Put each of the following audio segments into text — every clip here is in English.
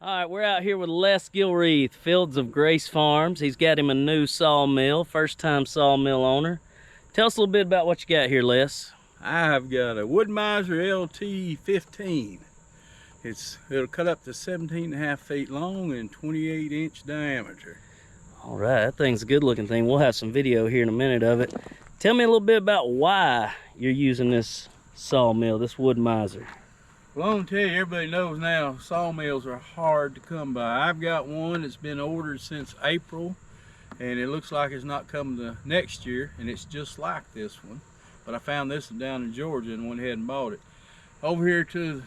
All right, we're out here with Les Gilreath, Fields of Grace Farms. He's got him a new sawmill, first-time sawmill owner. Tell us a little bit about what you got here, Les. I've got a WoodMizer LT15. It'll cut up to 17.5 feet long and 28-inch diameter. All right, that thing's a good-looking thing. We'll have some video here in a minute of it. Tell me a little bit about why you're using this sawmill, this WoodMizer. Well, I'm gonna tell you, everybody knows now sawmills are hard to come by. I've got one that's been ordered since April, and it looks like it's not coming the next year, and it's just like this one. But I found this one down in Georgia and went ahead and bought it. Over here to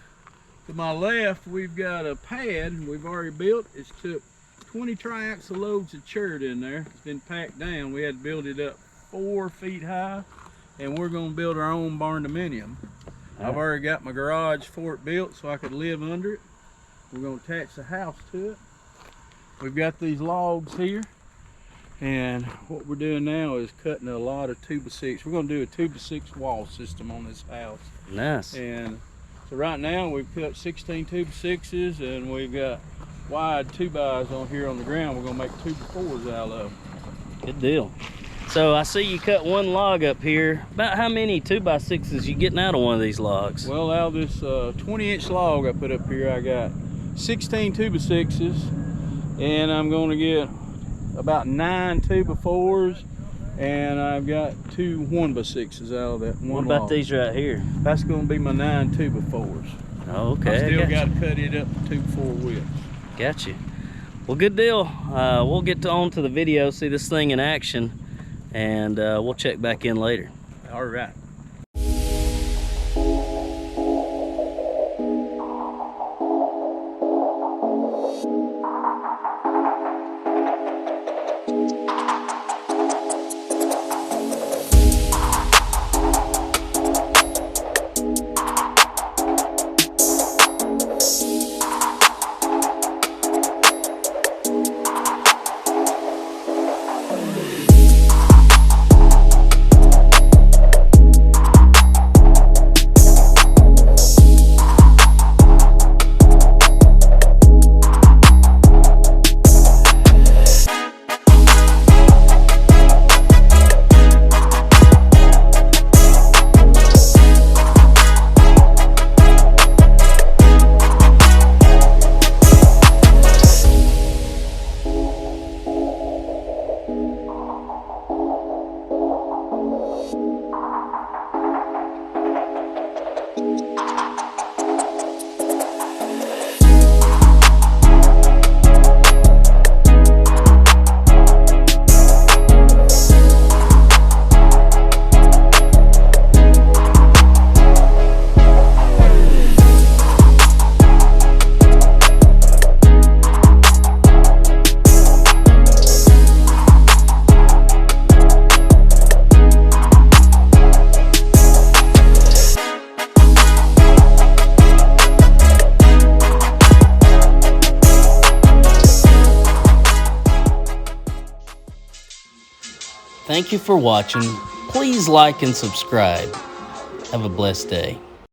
my left, we've got a pad we've already built. It's took 20 triaxle loads of chert in there. It's been packed down. We had to build it up 4 feet high, and we're gonna build our own barn dominium. I've already got my garage for it built so I could live under it. We're gonna attach the house to it. We've got these logs here, and what we're doing now is cutting a lot of 2x6. We're gonna do a 2x6 wall system on this house. Nice. And so right now we've cut 16 2x6s, and we've got wide 2x on here on the ground. We're gonna make 2x4s out of. Good deal. So I see you cut one log up here. About how many 2x6s you getting out of one of these logs? Well, out of this 20-inch log I put up here, I got 16 2x6s, and I'm going to get about 9 2x4s, and I've got 2 1x6s out of that one What about log. these right here? That's going to be my 9 2x4s. Oh, okay. I still got to cut it up to 2x4 widths. Gotcha. Well, good deal. We'll get on to the video, see this thing in action, and we'll check back in later. All right. Thank you for watching. Please like and subscribe. Have a blessed day.